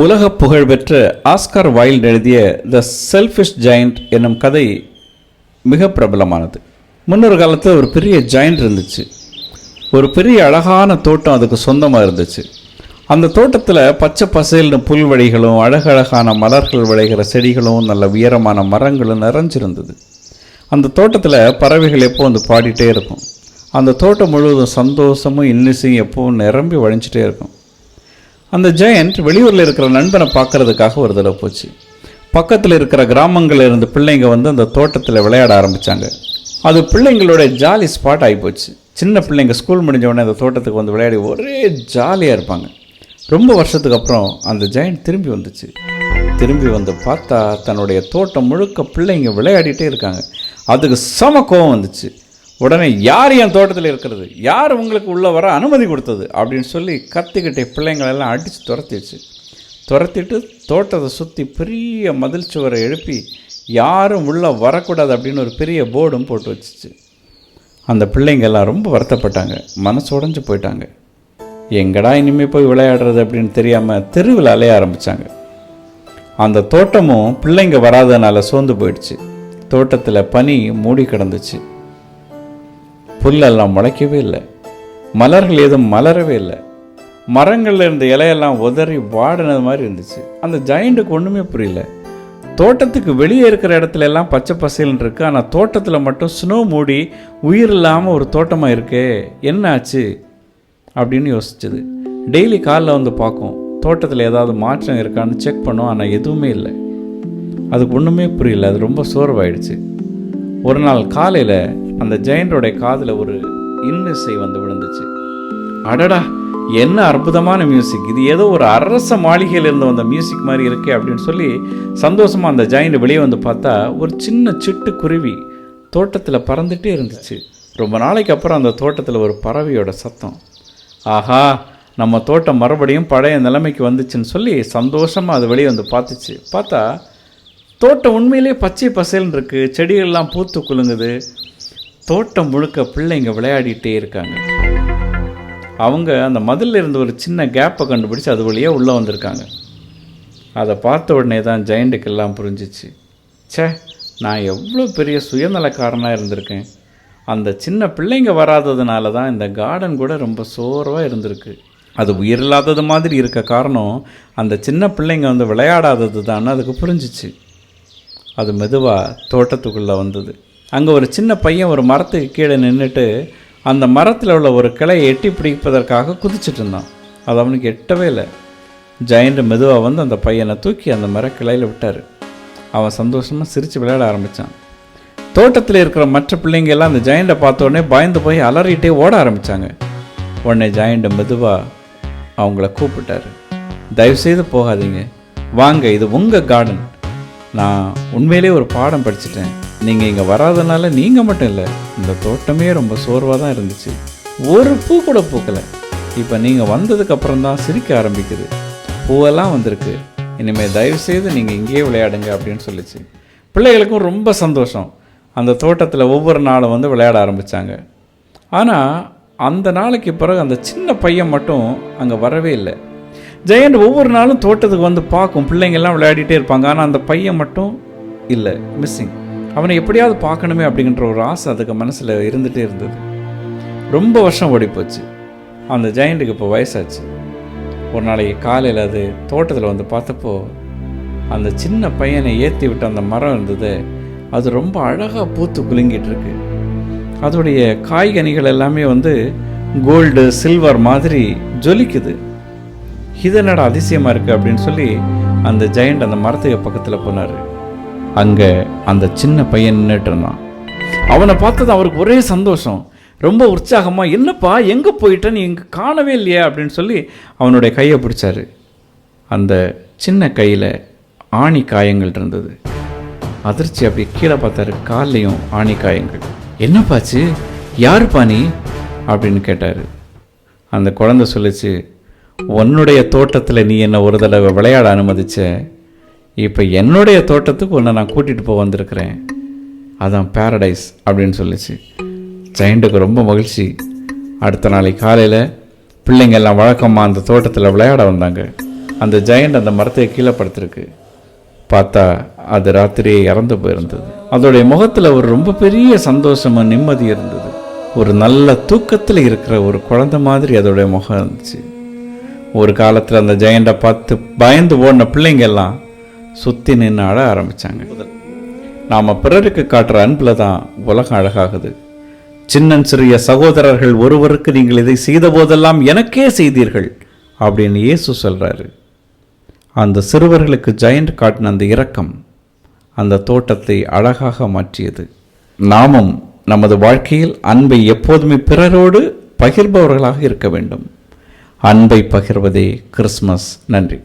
உலக புகழ்பெற்ற Oscar wild எழுதிய த செல்ஃபிஷ் ஜெயண்ட் என்னும் கதை மிக பிரபலமானது. முன்னொரு காலத்தில் ஒரு பெரிய ஜெயண்ட் இருந்துச்சு. ஒரு பெரிய அழகான தோட்டம் அதுக்கு சொந்தமாக இருந்துச்சு. அந்த தோட்டத்தில் பச்சை பசேல்னு புல்வெளிகளும் அழகழகான மலர்கள் விளைகிற செடிகளும் நல்ல உயரமான மரங்களும் நிறைஞ்சிருந்தது. அந்த தோட்டத்தில் பறவைகள் எப்போ வந்து பாடிட்டே இருக்கும். அந்த தோட்டம் முழுவதும் சந்தோஷமும் இன்னிசையும் எப்போவும் நிரம்பி வழிஞ்சிட்டே இருக்கும். அந்த ஜெயண்ட் வெளியூரில் இருக்கிற நண்பனை பார்க்கறதுக்காக ஒரு தடவை போச்சு. பக்கத்தில் இருக்கிற கிராமங்களில் இருந்து பிள்ளைங்க வந்து அந்த தோட்டத்தில் விளையாட ஆரம்பித்தாங்க. அது பிள்ளைங்களோட ஜாலி ஸ்பாட் ஆகிப்போச்சு. சின்ன பிள்ளைங்க ஸ்கூல் முடிஞ்ச உடனே அந்த தோட்டத்துக்கு வந்து விளையாடி ஒரே ஜாலியாக இருப்பாங்க. ரொம்ப வருஷத்துக்கு அப்புறம் அந்த ஜெயண்ட் திரும்பி வந்துச்சு. திரும்பி வந்து பார்த்தா தன்னுடைய தோட்டம் முழுக்க பிள்ளைங்க விளையாடிட்டே இருக்காங்க. அதுக்கு செம கோவம் வந்துச்சு. உடனே யார் என் தோட்டத்தில் இருக்கிறது, யார் உங்களுக்கு உள்ளே வர அனுமதி கொடுத்தது அப்படின்னு சொல்லி கத்திக்கிட்டே பிள்ளைங்களெல்லாம் அடித்து துரத்திட்டு தோட்டத்தை சுற்றி பெரிய மதில் சுவரை எழுப்பி யாரும் உள்ளே வரக்கூடாது அப்படின்னு ஒரு பெரிய போர்டும் போட்டு வச்சிச்சு. அந்த பிள்ளைங்க எல்லாம் ரொம்ப வருத்தப்பட்டாங்க, மனசு உடைஞ்சு போயிட்டாங்க. எங்கடா இனிமேல் போய் விளையாடுறது அப்படின்னு தெரியாமல் தெருவில் அலைய ஆரம்பித்தாங்க. அந்த தோட்டமும் பிள்ளைங்க வராதனால சோர்ந்து போயிடுச்சு. தோட்டத்தில் பனி மூடி கிடந்துச்சு. புல்லெல்லாம் முளைக்கவே இல்லை, மலர்கள் எதுவும் மலரவே இல்லை. மரங்களில் இருந்த இலையெல்லாம் உதறி வாடினது மாதிரி இருந்துச்சு. அந்த ஜெயண்ட்டுக்கு ஒன்றுமே புரியல. தோட்டத்துக்கு வெளியே இருக்கிற இடத்துல எல்லாம் பச்சை பசேல்னு இருக்குது, ஆனால் தோட்டத்தில் மட்டும் ஸ்னோ மூடி உயிர் இல்லாமல் ஒரு தோட்டமாக இருக்கே, என்ன ஆச்சு அப்படின்னு யோசிச்சுது. டெய்லி காலைல வந்து பார்க்கும், தோட்டத்தில் ஏதாவது மாற்றம் இருக்கான்னு செக் பண்ணோம், ஆனால் எதுவுமே இல்லை. அதுக்கு ஒன்றுமே புரியல. அது ரொம்ப சோர்வாயிடுச்சு. ஒரு நாள் காலையில் அந்த ஜெயண்டோடைய காதில் ஒரு இன்னிசை வந்து விழுந்துச்சு. அடடா, என்ன அற்புதமான மியூசிக், இது ஏதோ ஒரு அரச மாளிகையிலிருந்து வந்த மியூசிக் மாதிரி இருக்கே அப்படின்னு சொல்லி சந்தோஷமாக அந்த ஜெயண்ட் வெளியே வந்து பார்த்தா ஒரு சின்ன சிட்டு குருவி தோட்டத்தில் பறந்துகிட்டே இருந்துச்சு. ரொம்ப நாளைக்கு அப்புறம் அந்த தோட்டத்தில் ஒரு பறவையோட சத்தம். ஆஹா, நம்ம தோட்டம் மறுபடியும் பழைய நிலைமைக்கு வந்துச்சுன்னு சொல்லி சந்தோஷமாக அது வெளியே வந்து பார்த்துச்சு. பார்த்தா தோட்டம் உண்மையிலே பச்சை பசேல்னு இருக்குது, செடிகள்லாம் பூத்து குலுங்குது. தோட்டம் முழுக்க பிள்ளைங்க விளையாடிட்டே இருக்காங்க. அவங்க அந்த மதிலில் இருந்து ஒரு சின்ன கேப்பை கண்டுபிடிச்சி அது வழியாக உள்ளே வந்திருக்காங்க. அதை பார்த்த உடனே தான் ஜெயண்ட்டுக்கு எல்லாம் புரிஞ்சிச்சு. ச்சே, நான் எவ்வளோ பெரிய சுயநலக்காரனாக இருந்திருக்கேன். அந்த சின்ன பிள்ளைங்க வராததுனால தான் இந்த கார்டன் கூட ரொம்ப சோர்வாக இருந்திருக்கு. அது உயிரில்லாதது மாதிரி இருக்க காரணம் அந்த சின்ன பிள்ளைங்க வந்து விளையாடாதது தான் அதுக்கு புரிஞ்சிச்சு. அது மெதுவாக தோட்டத்துக்குள்ளே வந்தது. அங்கே ஒரு சின்ன பையன் ஒரு மரத்துக்கு கீழே நின்றுட்டு அந்த மரத்தில் உள்ள ஒரு கிளையை எட்டி பிடிப்பதற்காக குதிச்சுட்டு இருந்தான். அது அவனுக்கு எட்டவே இல்லை. ஜெயண்ட் மெதுவாக வந்து அந்த பையனை தூக்கி அந்த மரக்கிளையில் விட்டார். அவன் சந்தோஷமாக சிரித்து விளையாட ஆரம்பித்தான். தோட்டத்தில் இருக்கிற மற்ற பிள்ளைங்க எல்லாம் அந்த ஜெயண்டை பார்த்த உடனே பயந்து போய் அலறிட்டே ஓட ஆரம்பித்தாங்க. உடனே ஜெயண்ட் மெதுவாக அவங்கள கூப்பிட்டாரு. தயவுசெய்து போகாதீங்க, வாங்க, இது உங்கள் கார்டன். நான் உண்மையிலே ஒரு பாடம் படிச்சுட்டேன். நீங்கள் இங்கே வராதனால நீங்கள் மட்டும் இல்லை, இந்த தோட்டமே ரொம்ப சோர்வாக தான் இருந்துச்சு. ஒரு பூ கூட பூக்கலை. இப்போ நீங்கள் வந்ததுக்கப்புறம் தான் சிரிக்க ஆரம்பிக்குது, பூவெல்லாம் வந்திருக்கு. இனிமேல் தயவுசெய்து நீங்கள் இங்கேயே விளையாடுங்க அப்படின்னு சொல்லிச்சு. பிள்ளைகளுக்கும் ரொம்ப சந்தோஷம். அந்த தோட்டத்தில் ஒவ்வொரு நாளும் வந்து விளையாட ஆரம்பித்தாங்க. ஆனால் அந்த நாளைக்கு பிறகு அந்த சின்ன பையன் மட்டும் அங்கே வரவே இல்லை. ஜெயண்ட் ஒவ்வொரு நாளும் தோட்டத்துக்கு வந்து பார்க்கும், பிள்ளைங்கள்லாம் விளையாடிட்டே இருப்பாங்க. ஆனால் அந்த பையன் மட்டும் இல்லை, மிஸ்ஸிங். அவனை எப்படியாவது பார்க்கணுமே அப்படிங்கிற ஒரு ஆசை அதுக்கு மனசில் இருந்துகிட்டே இருந்தது. ரொம்ப வருஷம் ஓடிப்போச்சு. அந்த ஜெயண்ட்டுக்கு இப்போ வயசாச்சு. ஒரு நாளைக்கு காலையில் அது தோட்டத்தில் வந்து பார்த்தப்போ அந்த சின்ன பையனை ஏற்றி விட்டு அந்த மரம் இருந்தது. அது ரொம்ப அழகாக பூத்து குலுங்கிட்டு இருக்கு. அதோடைய காய்கனிகள் எல்லாமே வந்து கோல்டு சில்வர் மாதிரி ஜொலிக்குது. இது என்னடா அதிசயமாக இருக்குது அப்படின்னு சொல்லி அந்த ஜெயண்ட் அந்த மரத்துக்கு பக்கத்தில் போனார். அங்கே அந்த சின்ன பையன் நின்றுட்டு இருந்தான். அவனை பார்த்தது அவருக்கு ஒரே சந்தோஷம், ரொம்ப உற்சாகமாக. என்னப்பா, எங்கே போயிட்ட, நீ இங்கே காணவே இல்லையா அப்படின்னு சொல்லி அவனுடைய கையை பிடிச்சாரு. அந்த சின்ன கையில் ஆணி காயங்கள் இருந்தது. அதிர்ச்சி அப்படி கீழே பார்த்தாரு, கால்லையும் ஆணி காயங்கள். என்னப்பாச்சு, யாருப்பா நீ அப்படின்னு கேட்டார். அந்த குழந்தை சொல்லிச்சு, உன்னுடைய தோட்டத்தில் நீ என்னை ஒரு தடவை விளையாட அனுமதிச்ச, இப்போ என்னுடைய தோட்டத்துக்கு உன்னை நான் கூட்டிகிட்டு போக வந்திருக்கிறேன், அதான் பேரடைஸ் அப்படின்னு சொல்லிச்சு. ஜெயண்ட்டுக்கு ரொம்ப மகிழ்ச்சி. அடுத்த நாளைக்கு காலையில் பிள்ளைங்க எல்லாம் வழக்கமாக அந்த தோட்டத்தில் விளையாட வந்தாங்க. அந்த ஜெயண்ட் அந்த மரத்தை கீழே படுத்திருக்கு. பார்த்தா அது ராத்திரியே இறந்து போயிருந்தது. அதோடைய முகத்தில் ஒரு ரொம்ப பெரிய சந்தோஷமாக நிம்மதி இருந்தது. ஒரு நல்ல தூக்கத்தில் இருக்கிற ஒரு குழந்தை மாதிரி அதோடைய முகம் இருந்துச்சு. ஒரு காலத்தில் அந்த ஜெயண்டை பார்த்து பயந்து ஓடின பிள்ளைங்க எல்லாம் சுற்றி நின்று அழ ஆரம்பித்தாங்க. நாம் பிறருக்கு காட்டுற அன்பில் தான் உலகம் அழகாகுது. சின்னன் சிறிய சகோதரர்கள் ஒருவருக்கு நீங்கள் இதை செய்த போதெல்லாம் எனக்கே செய்தீர்கள் அப்படின்னு இயேசு சொல்கிறாரு. அந்த சிறுவர்களுக்கு ஜெயண்ட் காட்டின அந்த இரக்கம் அந்த தோட்டத்தை அழகாக மாற்றியது. நாமும் நமது வாழ்க்கையில் அன்பை எப்போதுமே பிறரோடு பகிர்பவர்களாக இருக்க வேண்டும். அன்பை பகிர்வதே கிறிஸ்மஸ். நன்றி.